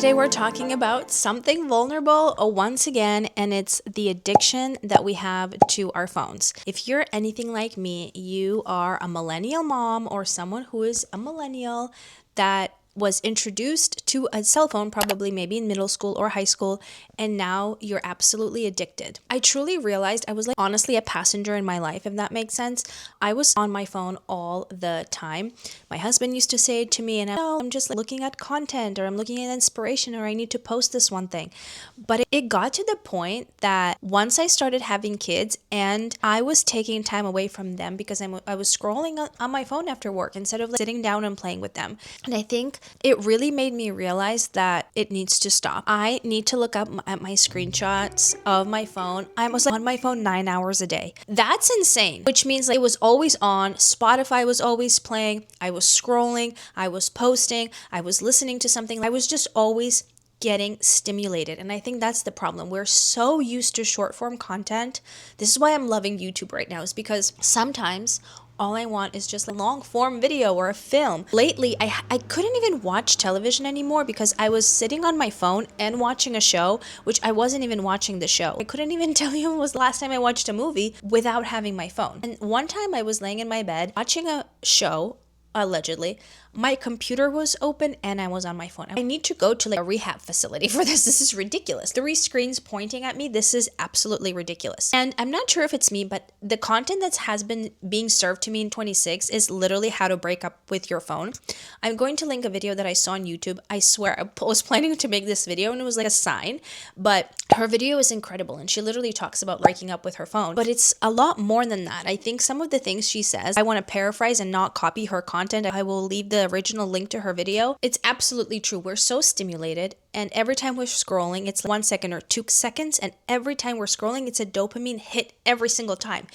Today we're talking about something vulnerable once again, and it's the addiction that we have to our phones. If you're anything like me, you are a millennial mom or someone who is a millennial that was introduced to a cell phone probably maybe in middle school or high school, and now you're absolutely addicted. I truly realized I was like honestly a passenger in my life, if that makes sense. I was on my phone all the time. My husband used to say to me, and I'm just like, looking at content, or I'm looking at inspiration, or I need to post this one thing. But it got to the point that once I started having kids and I was taking time away from them because I was scrolling on my phone after work instead of like sitting down and playing with them. And I think it really made me realize that it needs to stop. I need to look up at my screenshots of my phone. I was like on my phone 9 hours a day. That's insane, which means like it was always on. Spotify was always playing. I was scrolling. I was posting. I was listening to something. I was just always getting stimulated. And I think that's the problem. We're so used to short form content. This is why I'm loving YouTube right now, is because sometimes all I want is just a long form video or a film. Lately, I couldn't even watch television anymore because I was sitting on my phone and watching a show, which I wasn't even watching the show. I couldn't even tell you when was the last time I watched a movie without having my phone. And one time I was laying in my bed watching a show, allegedly. My computer was open and I was on my phone. I need to go to like a rehab facility for this. This is ridiculous. 3 screens pointing at me. This is absolutely ridiculous. And I'm not sure if it's me, but the content that has been being served to me in 26 is literally how to break up with your phone. I'm going to link a video that I saw on YouTube. I swear I was planning to make this video and it was like a sign, but her video is incredible and she literally talks about breaking up with her phone. But it's a lot more than that. I think some of the things she says, I want to paraphrase and not copy her content. I will leave the original link to her video. It's absolutely true. We're so stimulated, and every time we're scrolling, it's 1 second or 2 seconds, and every time we're scrolling, it's a dopamine hit every single time.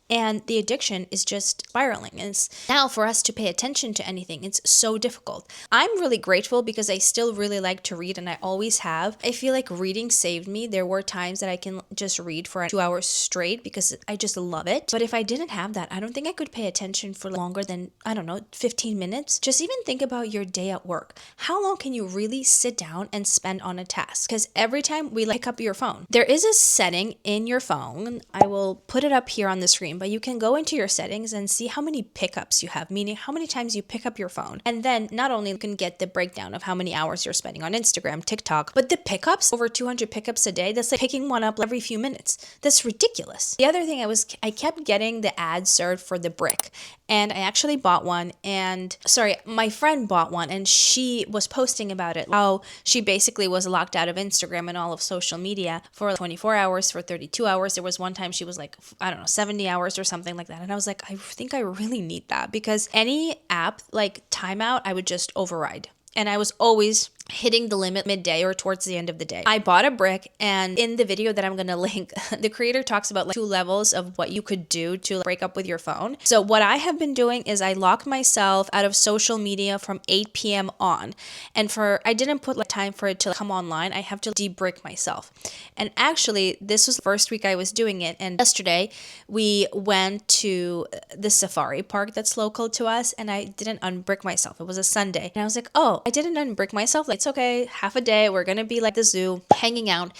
And the addiction is just spiraling. And it's now for us to pay attention to anything, it's so difficult. I'm really grateful because I still really like to read, and I always have. I feel like reading saved me. There were times that I can just read for 2 hours straight because I just love it. But if I didn't have that, I don't think I could pay attention for longer than, 15 minutes. Just even think about your day at work. How long can you really sit down and spend on a task? Because every time we pick up your phone, there is a setting in your phone. I will put it up here on the screen, but you can go into your settings and see how many pickups you have, meaning how many times you pick up your phone. And then not only you can get the breakdown of how many hours you're spending on Instagram, TikTok, but the pickups, over 200 pickups a day, that's like picking one up every few minutes. That's ridiculous. The other thing I kept getting the ads served for the brick. And I actually bought one, my friend bought one, and she was posting about it, how she basically was locked out of Instagram and all of social media for 24 hours, for 32 hours. There was one time she was like, 70 hours or something like that. And I was like, I think I really need that, because any app like timeout, I would just override. And I was always hitting the limit midday or towards the end of the day. I bought a brick, and in the video that I'm going to link, the creator talks about 2 levels of what you could do to break up with your phone. So what I have been doing is I lock myself out of social media from 8 p.m. on. And I didn't put time for it to come online. I have to de-brick myself. And actually, this was the first week I was doing it. And yesterday we went to the safari park that's local to us, and I didn't unbrick myself. It was a Sunday. And I was like, oh, I didn't unbrick myself. It's okay, half a day, we're gonna be like the zoo, hanging out.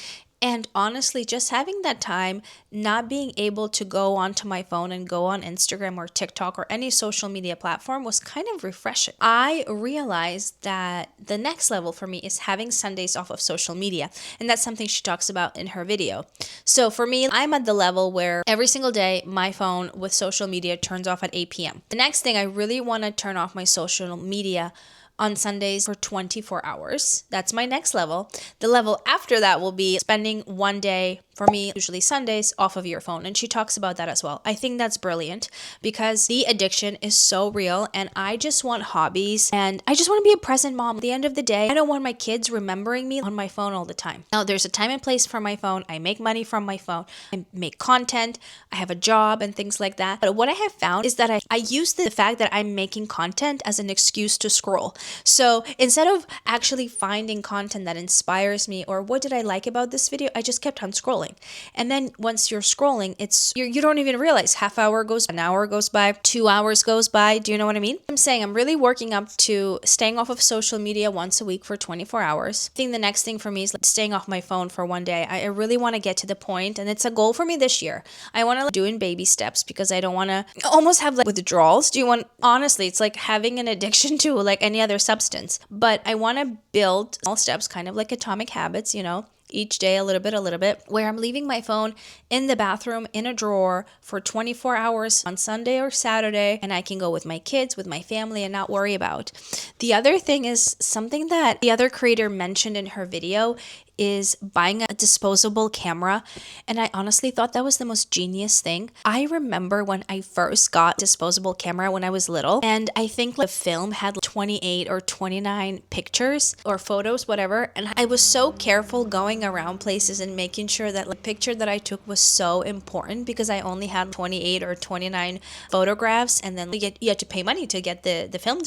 And honestly, just having that time, not being able to go onto my phone and go on Instagram or TikTok or any social media platform was kind of refreshing. I realized that the next level for me is having Sundays off of social media. And that's something she talks about in her video. So for me, I'm at the level where every single day, my phone with social media turns off at 8 p.m. The next thing, I really want to turn off my social media on Sundays for 24 hours. That's my next level. The level after that will be spending one day, for me, usually Sundays, off of your phone. And she talks about that as well. I think that's brilliant because the addiction is so real, and I just want hobbies, and I just want to be a present mom. At the end of the day, I don't want my kids remembering me on my phone all the time. Now, there's a time and place for my phone. I make money from my phone. I make content. I have a job and things like that. But what I have found is that I use the fact that I'm making content as an excuse to scroll. So instead of actually finding content that inspires me or what did I like about this video, I just kept on scrolling. And then once you're scrolling, you don't even realize half hour goes, an hour goes by, 2 hours goes by. Do you know what I mean? I'm saying I'm really working up to staying off of social media once a week for 24 hours. I think the next thing for me is like staying off my phone for one day. I really want to get to the point, and it's a goal for me this year. I want to do in baby steps because I don't want to almost have like withdrawals. Honestly, it's like having an addiction to like any other substance. But I want to build small steps, kind of like atomic habits, each day a little bit, where I'm leaving my phone in the bathroom in a drawer for 24 hours on Sunday or Saturday, and I can go with my kids, with my family, and not worry about. The other thing is something that the other creator mentioned in her video is buying a disposable camera. And I honestly thought that was the most genius thing. I remember when I first got disposable camera when I was little, and I think the film had 28 or 29 pictures or photos, whatever. And I was so careful going around places and making sure that the picture that I took was so important because I only had 28 or 29 photographs, and then you had to pay money to get the film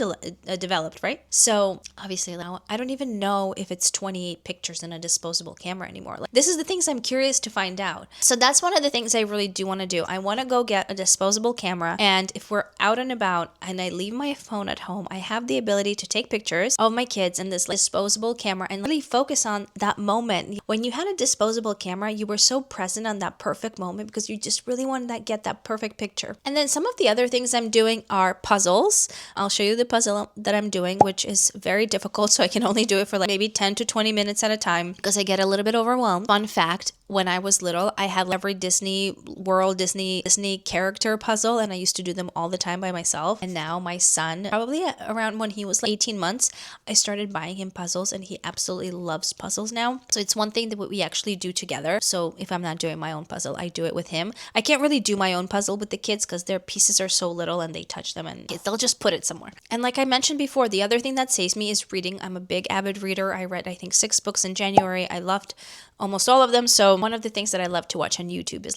developed, right? So obviously now I don't even know if it's 28 pictures in a disposable camera anymore. Like, this is the things I'm curious to find out. So that's one of the things I really do want to do. I want to go get a disposable camera, and if we're out and about and I leave my phone at home, I have the ability to take pictures of my kids in this disposable camera and really focus on that moment. When you had a disposable camera, you were so present on that perfect moment because you just really wanted to get that perfect picture. And then some of the other things I'm doing are puzzles. I'll show you the puzzle that I'm doing, which is very difficult, so I can only do it for like maybe 10 to 20 minutes at a time because I get a little bit overwhelmed. Fun fact, when I was little, I had every Disney World, Disney character puzzle, and I used to do them all the time by myself. And now my son, probably around when he was like 18 months, I started buying him puzzles, and he absolutely loves puzzles now. So it's one thing that we actually do together. So if I'm not doing my own puzzle, I do it with him. I can't really do my own puzzle with the kids because their pieces are so little and they touch them and they'll just put it somewhere. And like I mentioned before, the other thing that saves me is reading. I'm a big avid reader. I read, I think, 6 books in January. I loved almost all of them. So one of the things that I love to watch on YouTube is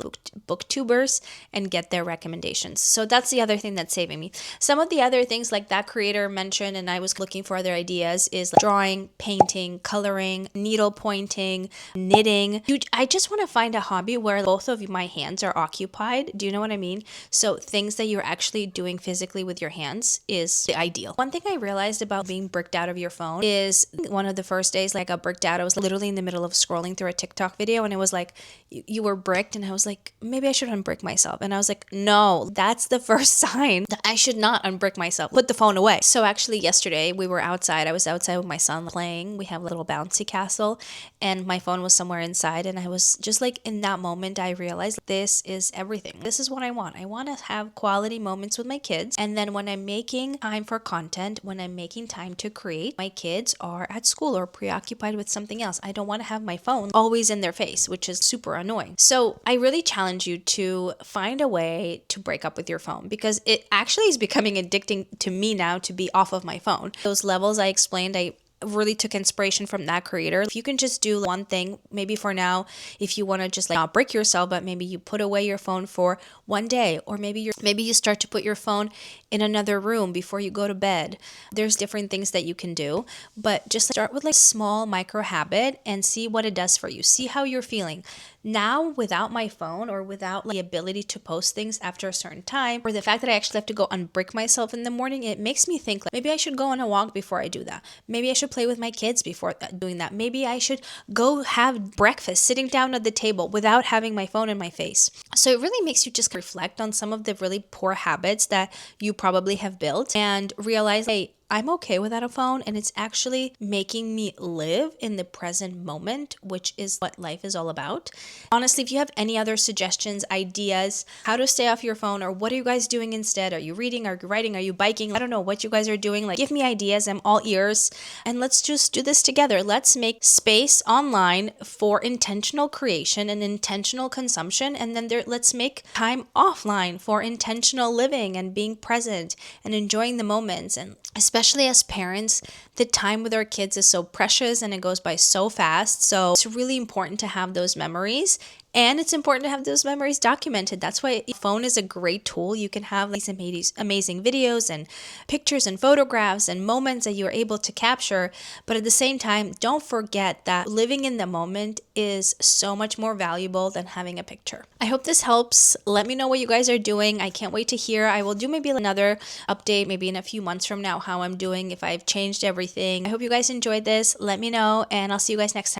booktubers and get their recommendations. So that's the other thing that's saving me. Some of the other things like that creator mentioned, and I was looking for other ideas, is like drawing, painting, coloring, needle pointing, knitting. I just want to find a hobby where both of my hands are occupied. Do you know what I mean? So things that you're actually doing physically with your hands is the ideal. One thing I realized about being bricked out of your phone is one of the first days like I got bricked out. I was literally in the middle of scrolling through a TikTok video, and it was like, you were bricked, and I was like, maybe I should unbrick myself. And I was like, no, that's the first sign that I should not unbrick myself. Put the phone away. So actually yesterday we were outside. I was outside with my son playing. We have a little bouncy castle, and my phone was somewhere inside, and I was just like, in that moment I realized this is everything. This is what I want. I want to have quality moments with my kids, and then when I'm making time for content, when I'm making time to create, my kids are at school or preoccupied with something else. I don't want to have my phone always in their face, which is super annoying. So I really challenge you to find a way to break up with your phone, because it actually is becoming addicting to me now to be off of my phone. Those levels I explained, I really took inspiration from that creator. If you can just do one thing, maybe for now, if you want to just like not break yourself, but maybe you put away your phone for one day, or maybe you start to put your phone in another room before you go to bed. There's different things that you can do, but just start with like a small micro habit and see what it does for you. See how you're feeling. Now, without my phone or without like, the ability to post things after a certain time, or the fact that I actually have to go unbrick myself in the morning, it makes me think like maybe I should go on a walk before I do that. Maybe I should play with my kids before doing that. Maybe I should go have breakfast sitting down at the table without having my phone in my face. So it really makes you just reflect on some of the really poor habits that you probably have built and realize, hey, I'm okay without a phone, and it's actually making me live in the present moment, which is what life is all about. Honestly, if you have any other suggestions, ideas, how to stay off your phone, or what are you guys doing instead? Are you reading? Are you writing? Are you biking? I don't know what you guys are doing. Like, give me ideas. I'm all ears. And let's just do this together. Let's make space online for intentional creation and intentional consumption. And then let's make time offline for intentional living and being present and enjoying the moments. And especially as parents, the time with our kids is so precious and it goes by so fast. So it's really important to have those memories And it's important to have those memories documented. That's why a phone is a great tool. You can have these amazing videos and pictures and photographs and moments that you're able to capture. But at the same time, don't forget that living in the moment is so much more valuable than having a picture. I hope this helps. Let me know what you guys are doing. I can't wait to hear. I will do maybe another update maybe in a few months from now how I'm doing, if I've changed everything. I hope you guys enjoyed this. Let me know, and I'll see you guys next time.